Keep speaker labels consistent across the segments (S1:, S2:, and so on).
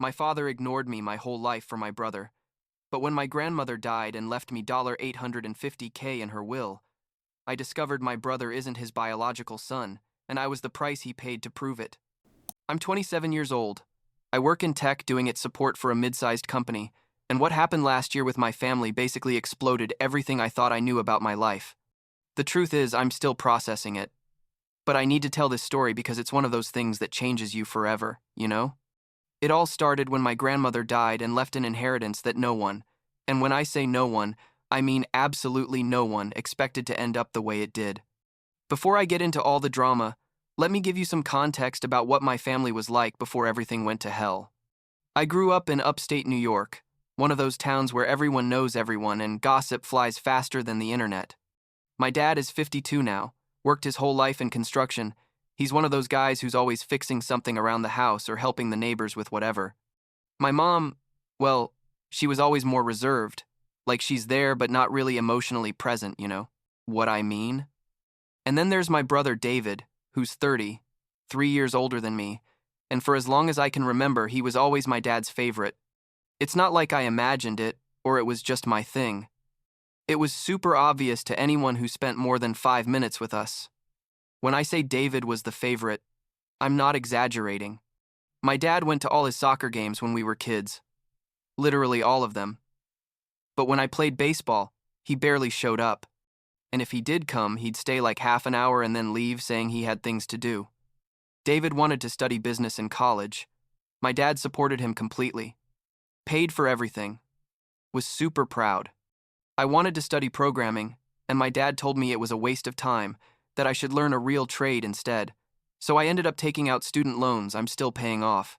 S1: My father ignored me my whole life for my brother, but when my grandmother died and left me $850K in her will, I discovered my brother isn't his biological son, and I was the price he paid to prove it. I'm 27 years old. I work in tech doing its support for a mid-sized company, and what happened last year with my family basically exploded everything I thought I knew about my life. The truth is, I'm still processing it. But I need to tell this story because it's one of those things that changes you forever, you know? It all started when my grandmother died and left an inheritance that no one, and when I say no one, I mean absolutely no one, expected to end up the way it did. Before I get into all the drama, let me give you some context about what my family was like before everything went to hell. I grew up in upstate New York, one of those towns where everyone knows everyone and gossip flies faster than the internet. My dad is 52 now, worked his whole life in construction. He's one of those guys who's always fixing something around the house or helping the neighbors with whatever. My mom, well, she was always more reserved, like she's there but not really emotionally present, you know what I mean? And then there's my brother David, who's 30, 3 years older than me, and for as long as I can remember, he was always my dad's favorite. It's not like I imagined it, or it was just my thing. It was super obvious to anyone who spent more than 5 minutes with us. When I say David was the favorite, I'm not exaggerating. My dad went to all his soccer games when we were kids. Literally all of them. But when I played baseball, he barely showed up. And if he did come, he'd stay like half an hour and then leave saying he had things to do. David wanted to study business in college. My dad supported him completely. Paid for everything. Was super proud. I wanted to study programming, and my dad told me it was a waste of time, that I should learn a real trade instead. So I ended up taking out student loans I'm still paying off.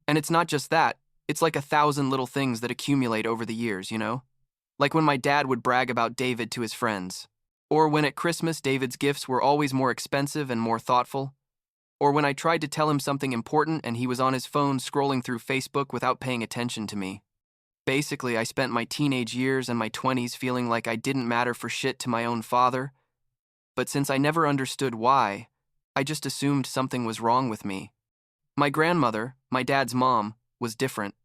S1: And it's not just that, it's like 1,000 little things that accumulate over the years, you know? Like when my dad would brag about David to his friends. Or when at Christmas David's gifts were always more expensive and more thoughtful. Or when I tried to tell him something important and he was on his phone scrolling through Facebook without paying attention to me. Basically, I spent my teenage years and my 20s feeling like I didn't matter for shit to my own father. But since I never understood why, I just assumed something was wrong with me. My grandmother, my dad's mom, was different.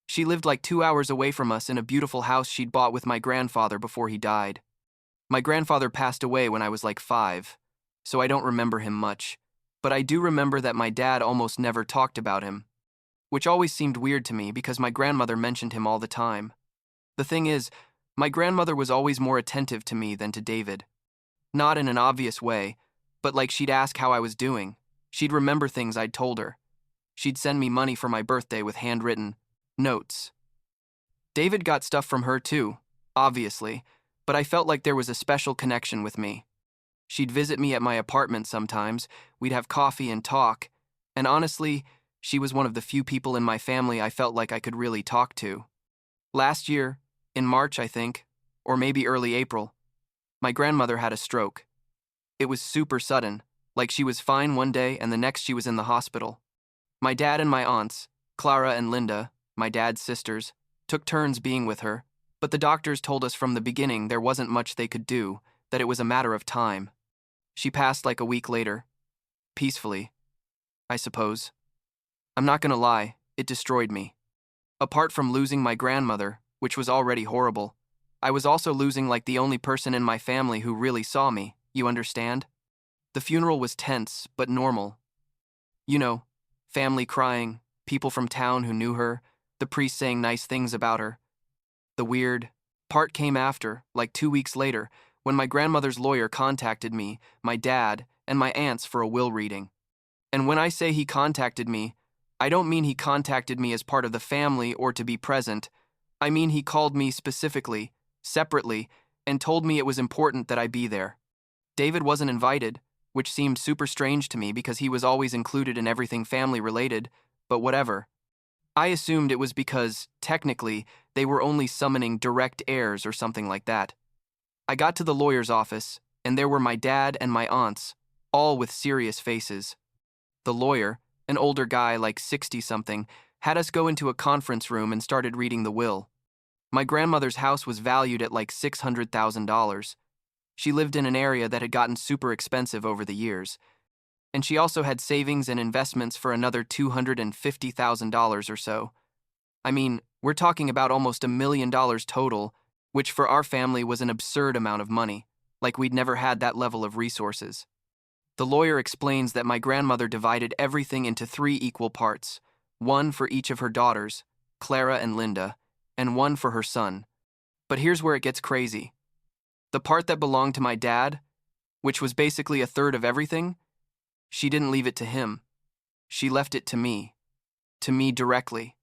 S1: She lived like 2 hours away from us in a beautiful house she'd bought with my grandfather before he died. My grandfather passed away when I was like 5, so I don't remember him much, but I do remember that my dad almost never talked about him, which always seemed weird to me because my grandmother mentioned him all the time. The thing is, my grandmother was always more attentive to me than to David. Not in an obvious way, but like she'd ask how I was doing. She'd remember things I'd told her. She'd send me money for my birthday with handwritten notes. David got stuff from her too, obviously, but I felt like there was a special connection with me. She'd visit me at my apartment sometimes, we'd have coffee and talk, and honestly, she was one of the few people in my family I felt like I could really talk to. Last year, in March I think, or maybe early April, my grandmother had a stroke. It was super sudden, like she was fine one day and the next she was in the hospital. My dad and my aunts, Clara and Linda, my dad's sisters, took turns being with her, but the doctors told us from the beginning there wasn't much they could do, that it was a matter of time. She passed like a week later. Peacefully, I suppose. I'm not gonna lie, it destroyed me. Apart from losing my grandmother, which was already horrible, I was also losing like the only person in my family who really saw me, you understand? The funeral was tense, but normal. You know, family crying, people from town who knew her, the priest saying nice things about her. The weird part came after, like 2 weeks later, when my grandmother's lawyer contacted me, my dad, and my aunts for a will reading. And when I say he contacted me, I don't mean he contacted me as part of the family or to be present. I mean he called me specifically, separately, and told me it was important that I be there. David wasn't invited, which seemed super strange to me because he was always included in everything family related, but whatever. I assumed it was because, technically, they were only summoning direct heirs or something like that. I got to the lawyer's office, and there were my dad and my aunts, all with serious faces. The lawyer, an older guy like 60-something, had us go into a conference room and started reading the will. My grandmother's house was valued at like $600,000. She lived in an area that had gotten super expensive over the years. And she also had savings and investments for another $250,000 or so. I mean, we're talking about almost $1 million total, which for our family was an absurd amount of money, like we'd never had that level of resources. The lawyer explains that my grandmother divided everything into 3 equal parts, one for each of her daughters, Clara and Linda, and one for her son. But here's where it gets crazy. The part that belonged to my dad, which was basically a third of everything, she didn't leave it to him. She left it to me. To me directly.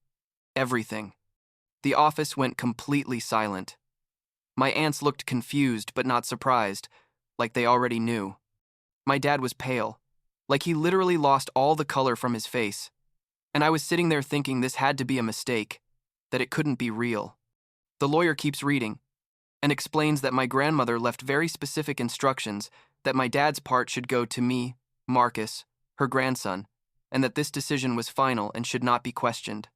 S1: Everything. The office went completely silent. My aunts looked confused but not surprised, like they already knew. My dad was pale, like he literally lost all the color from his face. And I was sitting there thinking this had to be a mistake, that it couldn't be real. The lawyer keeps reading and explains that my grandmother left very specific instructions that my dad's part should go to me, Marcus, her grandson, and that this decision was final and should not be questioned.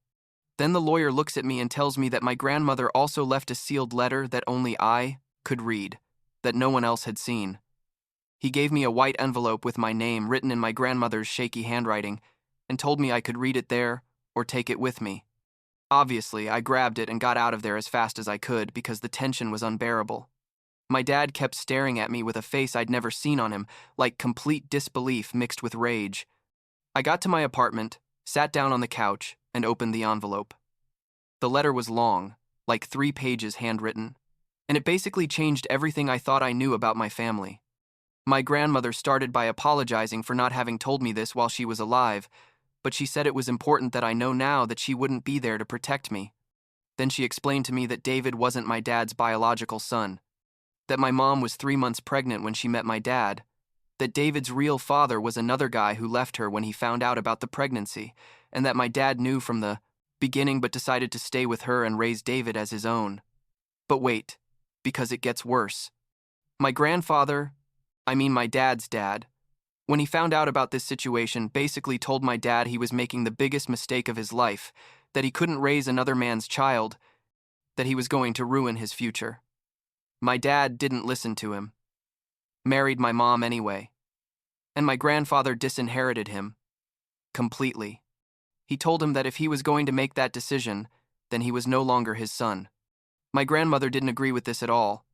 S1: Then the lawyer looks at me and tells me that my grandmother also left a sealed letter that only I could read, that no one else had seen. He gave me a white envelope with my name written in my grandmother's shaky handwriting and told me I could read it there or take it with me. Obviously, I grabbed it and got out of there as fast as I could because the tension was unbearable. My dad kept staring at me with a face I'd never seen on him, like complete disbelief mixed with rage. I got to my apartment, sat down on the couch, and opened the envelope. The letter was long, like 3 pages handwritten, and it basically changed everything I thought I knew about my family. My grandmother started by apologizing for not having told me this while she was alive, but she said it was important that I know now that she wouldn't be there to protect me. Then she explained to me that David wasn't my dad's biological son, that my mom was 3 months pregnant when she met my dad, that David's real father was another guy who left her when he found out about the pregnancy, and that my dad knew from the beginning but decided to stay with her and raise David as his own. But wait, because it gets worse. My grandfather, my dad's dad, when he found out about this situation, basically told my dad he was making the biggest mistake of his life, that he couldn't raise another man's child, that he was going to ruin his future. My dad didn't listen to him. Married my mom anyway. And my grandfather disinherited him. Completely. He told him that if he was going to make that decision, then he was no longer his son. My grandmother didn't agree with this at all,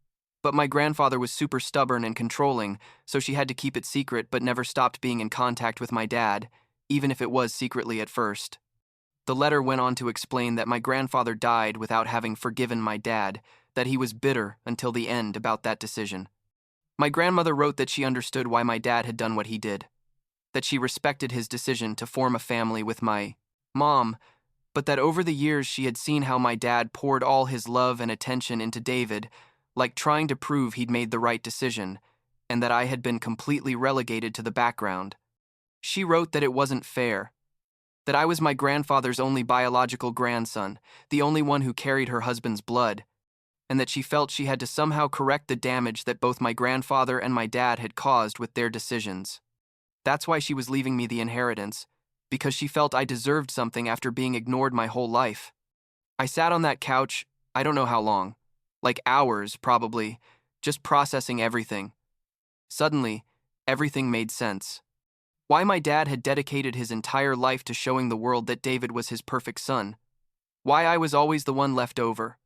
S1: but my grandfather was super stubborn and controlling, so she had to keep it secret but never stopped being in contact with my dad, even if it was secretly at first. The letter went on to explain that my grandfather died without having forgiven my dad, that he was bitter until the end about that decision. My grandmother wrote that she understood why my dad had done what he did, that she respected his decision to form a family with my mom, but that over the years she had seen how my dad poured all his love and attention into David, like trying to prove he'd made the right decision, and that I had been completely relegated to the background. She wrote that it wasn't fair, that I was my grandfather's only biological grandson, the only one who carried her husband's blood, and that she felt she had to somehow correct the damage that both my grandfather and my dad had caused with their decisions. That's why she was leaving me the inheritance, because she felt I deserved something after being ignored my whole life. I sat on that couch, I don't know how long, like hours probably, just processing everything. Suddenly, everything made sense. Why my dad had dedicated his entire life to showing the world that David was his perfect son. Why I was always the one left over.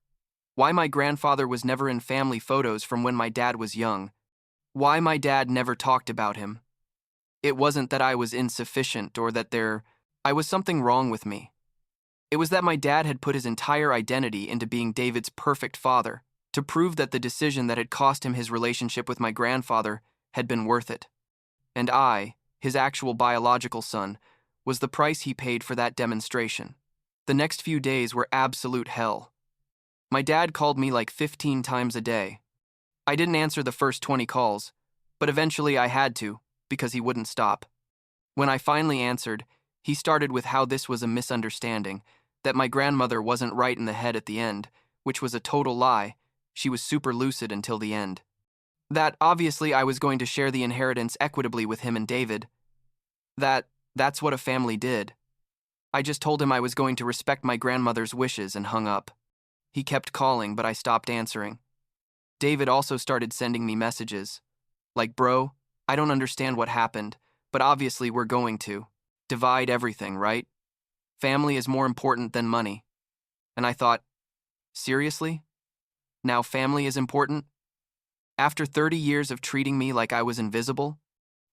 S1: Why my grandfather was never in family photos from when my dad was young. Why my dad never talked about him. It wasn't that I was insufficient or that I was something wrong with me. It was that my dad had put his entire identity into being David's perfect father, to prove that the decision that had cost him his relationship with my grandfather had been worth it. And I, his actual biological son, was the price he paid for that demonstration. The next few days were absolute hell. My dad called me like 15 times a day. I didn't answer the first 20 calls, but eventually I had to, because he wouldn't stop. When I finally answered, he started with how this was a misunderstanding, that my grandmother wasn't right in the head at the end, which was a total lie. She was super lucid until the end. That, obviously, I was going to share the inheritance equitably with him and David. That's what a family did. I just told him I was going to respect my grandmother's wishes and hung up. He kept calling, but I stopped answering. David also started sending me messages. Like, bro, I don't understand what happened, but obviously we're going to divide everything, right? Family is more important than money. And I thought, seriously? Now family is important? After 30 years of treating me like I was invisible?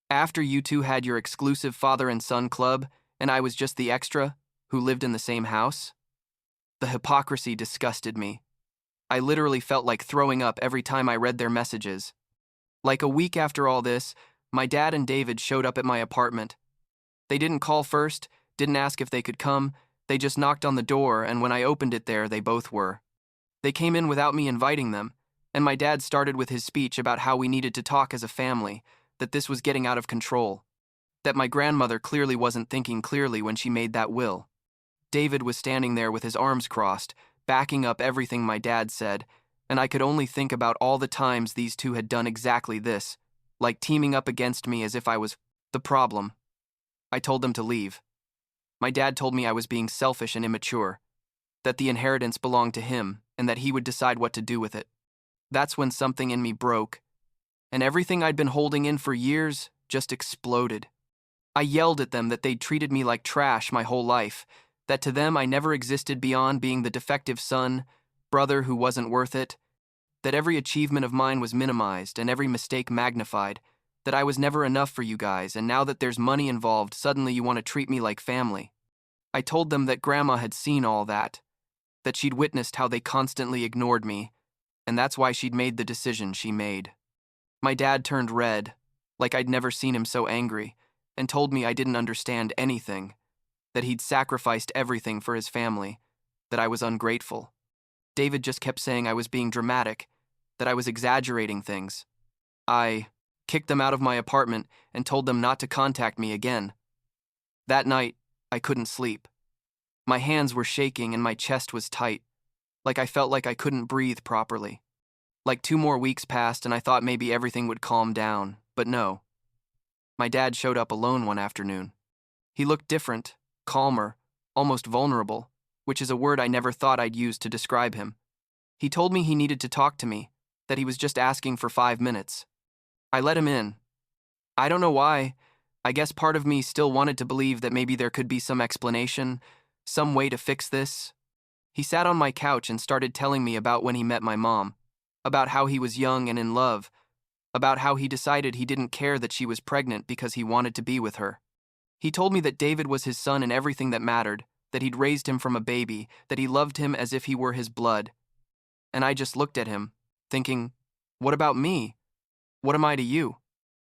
S1: After you two had your exclusive father and son club, and I was just the extra who lived in the same house? The hypocrisy disgusted me. I literally felt like throwing up every time I read their messages. Like a week after all this, my dad and David showed up at my apartment. They didn't call first, didn't ask if they could come, they just knocked on the door, and when I opened it there, they both were. They came in without me inviting them, and my dad started with his speech about how we needed to talk as a family, that this was getting out of control, that my grandmother clearly wasn't thinking clearly when she made that will. David was standing there with his arms crossed, backing up everything my dad said, and I could only think about all the times these two had done exactly this, like teaming up against me as if I was the problem. I told them to leave. My dad told me I was being selfish and immature, that the inheritance belonged to him, and that he would decide what to do with it. That's when something in me broke, and everything I'd been holding in for years just exploded. I yelled at them that they'd treated me like trash my whole life, that to them I never existed beyond being the defective son, brother who wasn't worth it, that every achievement of mine was minimized and every mistake magnified, that I was never enough for you guys, and now that there's money involved, suddenly you want to treat me like family. I told them that Grandma had seen all that she'd witnessed how they constantly ignored me, and that's why she'd made the decision she made. My dad turned red, like I'd never seen him so angry, and told me I didn't understand anything, that he'd sacrificed everything for his family, that I was ungrateful. David just kept saying I was being dramatic, that I was exaggerating things. I kicked them out of my apartment and told them not to contact me again. That night, I couldn't sleep. My hands were shaking and my chest was tight, like I felt like I couldn't breathe properly. Like 2 more weeks passed and I thought maybe everything would calm down, but no. My dad showed up alone one afternoon. He looked different, calmer, almost vulnerable, which is a word I never thought I'd use to describe him. He told me he needed to talk to me, that he was just asking for 5 minutes. I let him in. I don't know why. I guess part of me still wanted to believe that maybe there could be some explanation, some way to fix this. He sat on my couch and started telling me about when he met my mom, about how he was young and in love, about how he decided he didn't care that she was pregnant because he wanted to be with her. He told me that David was his son and everything that mattered, that he'd raised him from a baby, that he loved him as if he were his blood. And I just looked at him, thinking, what about me? What am I to you?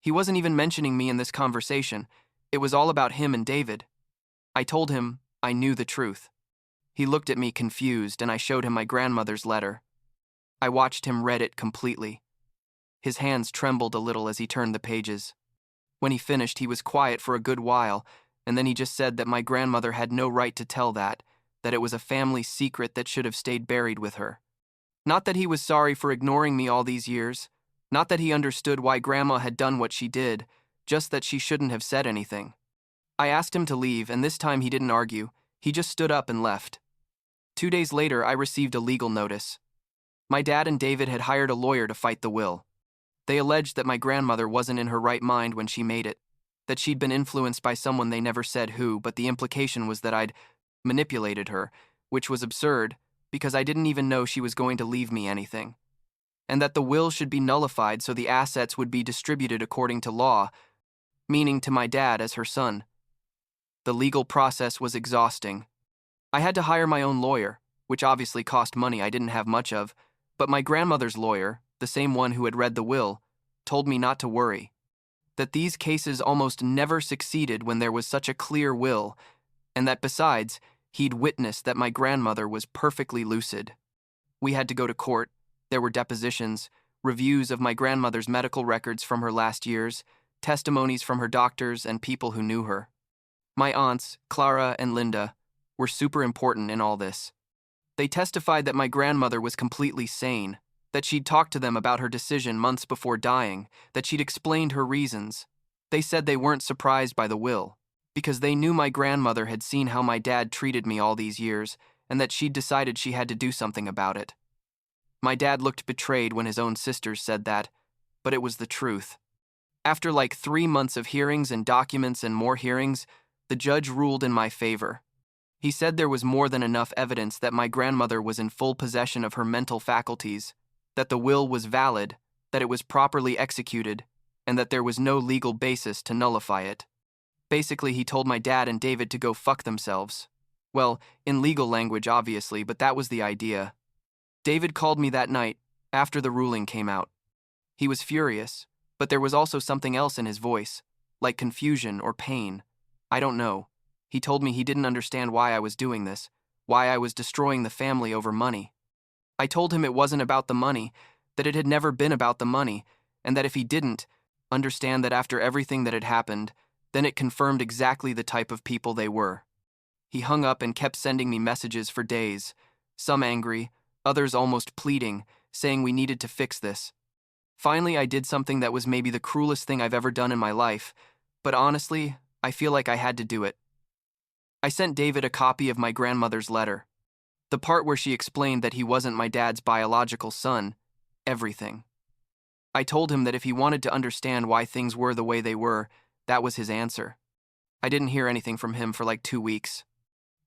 S1: He wasn't even mentioning me in this conversation. It was all about him and David. I told him I knew the truth. He looked at me confused, and I showed him my grandmother's letter. I watched him read it completely. His hands trembled a little as he turned the pages. When he finished, he was quiet for a good while, and then he just said that my grandmother had no right to tell that it was a family secret that should have stayed buried with her. Not that he was sorry for ignoring me all these years, not that he understood why Grandma had done what she did, just that she shouldn't have said anything. I asked him to leave, and this time he didn't argue. He just stood up and left. 2 days later, I received a legal notice. My dad and David had hired a lawyer to fight the will. They alleged that my grandmother wasn't in her right mind when she made it, that she'd been influenced by someone they never said who, but the implication was that I'd manipulated her, which was absurd because I didn't even know she was going to leave me anything, and that the will should be nullified so the assets would be distributed according to law, meaning to my dad as her son. The legal process was exhausting. I had to hire my own lawyer, which obviously cost money I didn't have much of, but my grandmother's lawyer, the same one who had read the will, told me not to worry, that these cases almost never succeeded when there was such a clear will, and that besides, he'd witnessed that my grandmother was perfectly lucid. We had to go to court. There were depositions, reviews of my grandmother's medical records from her last years, testimonies from her doctors and people who knew her. My aunts, Clara and Linda, were super important in all this. They testified that my grandmother was completely sane, that she'd talked to them about her decision months before dying, that she'd explained her reasons. They said they weren't surprised by the will, because they knew my grandmother had seen how my dad treated me all these years, and that she'd decided she had to do something about it. My dad looked betrayed when his own sisters said that, but it was the truth. After like 3 months of hearings and documents and more hearings, the judge ruled in my favor. He said there was more than enough evidence that my grandmother was in full possession of her mental faculties, that the will was valid, that it was properly executed, and that there was no legal basis to nullify it. Basically, he told my dad and David to go fuck themselves. Well, in legal language, obviously, but that was the idea. David called me that night, after the ruling came out. He was furious, but there was also something else in his voice, like confusion or pain. I don't know. He told me he didn't understand why I was doing this, why I was destroying the family over money. I told him it wasn't about the money, that it had never been about the money, and that if he didn't understand that after everything that had happened, then it confirmed exactly the type of people they were. He hung up and kept sending me messages for days, some angry, others almost pleading, saying we needed to fix this. Finally, I did something that was maybe the cruelest thing I've ever done in my life, but honestly, I feel like I had to do it. I sent David a copy of my grandmother's letter. The part where she explained that he wasn't my dad's biological son, everything. I told him that if he wanted to understand why things were the way they were, that was his answer. I didn't hear anything from him for like 2 weeks.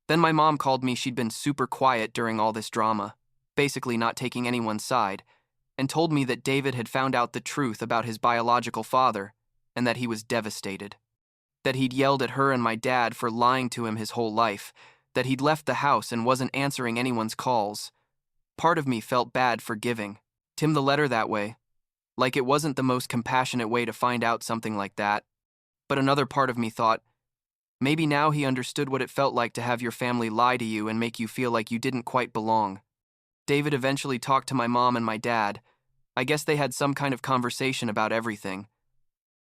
S1: Then my mom called me. She'd been super quiet during all this drama, basically not taking anyone's side, and told me that David had found out the truth about his biological father and that he was devastated. That he'd yelled at her and my dad for lying to him his whole life, that he'd left the house and wasn't answering anyone's calls. Part of me felt bad for giving Tim the letter that way, like it wasn't the most compassionate way to find out something like that. But another part of me thought, maybe now he understood what it felt like to have your family lie to you and make you feel like you didn't quite belong. David eventually talked to my mom and my dad. I guess they had some kind of conversation about everything.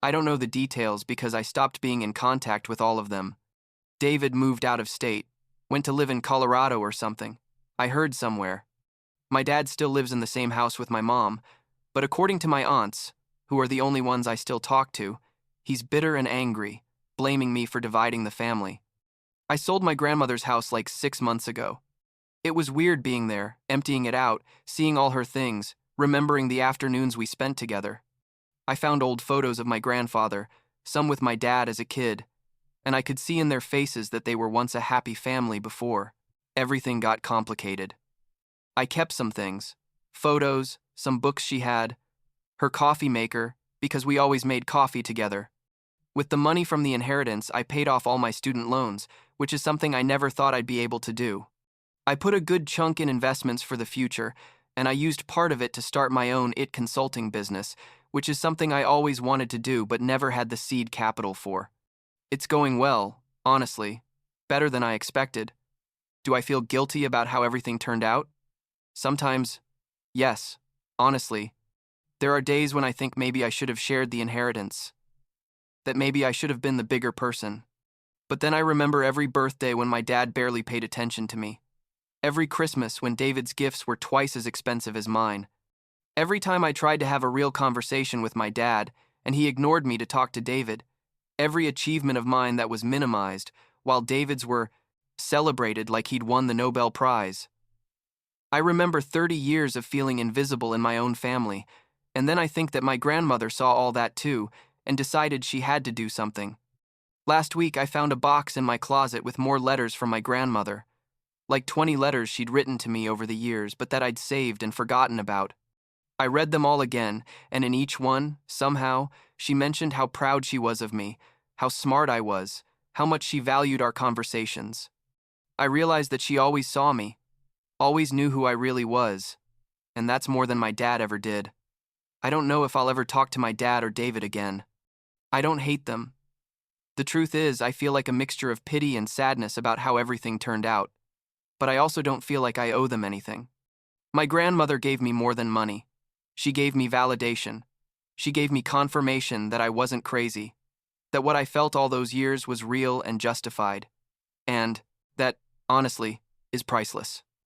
S1: I don't know the details because I stopped being in contact with all of them. David moved out of state, went to live in Colorado or something. I heard somewhere. My dad still lives in the same house with my mom, but according to my aunts, who are the only ones I still talk to, he's bitter and angry, blaming me for dividing the family. I sold my grandmother's house like 6 months ago. It was weird being there, emptying it out, seeing all her things, remembering the afternoons we spent together. I found old photos of my grandfather, some with my dad as a kid, and I could see in their faces that they were once a happy family before everything got complicated. I kept some things, photos, some books she had, her coffee maker, because we always made coffee together. With the money from the inheritance, I paid off all my student loans, which is something I never thought I'd be able to do. I put a good chunk in investments for the future, and I used part of it to start my own consulting business, which is something I always wanted to do but never had the seed capital for. It's going well, honestly, better than I expected. Do I feel guilty about how everything turned out? Sometimes, yes, honestly. There are days when I think maybe I should have shared the inheritance, that maybe I should have been the bigger person. But then I remember every birthday when my dad barely paid attention to me. Every Christmas when David's gifts were twice as expensive as mine. Every time I tried to have a real conversation with my dad, and he ignored me to talk to David. Every achievement of mine that was minimized, while David's were celebrated like he'd won the Nobel Prize. I remember 30 years of feeling invisible in my own family, and then I think that my grandmother saw all that too, and decided she had to do something. Last week I found a box in my closet with more letters from my grandmother. Like 20 letters she'd written to me over the years, but that I'd saved and forgotten about. I read them all again, and in each one, somehow, she mentioned how proud she was of me, how smart I was, how much she valued our conversations. I realized that she always saw me, always knew who I really was, and that's more than my dad ever did. I don't know if I'll ever talk to my dad or David again. I don't hate them. The truth is, I feel like a mixture of pity and sadness about how everything turned out. But I also don't feel like I owe them anything. My grandmother gave me more than money. She gave me validation. She gave me confirmation that I wasn't crazy, that what I felt all those years was real and justified, and that, honestly, is priceless.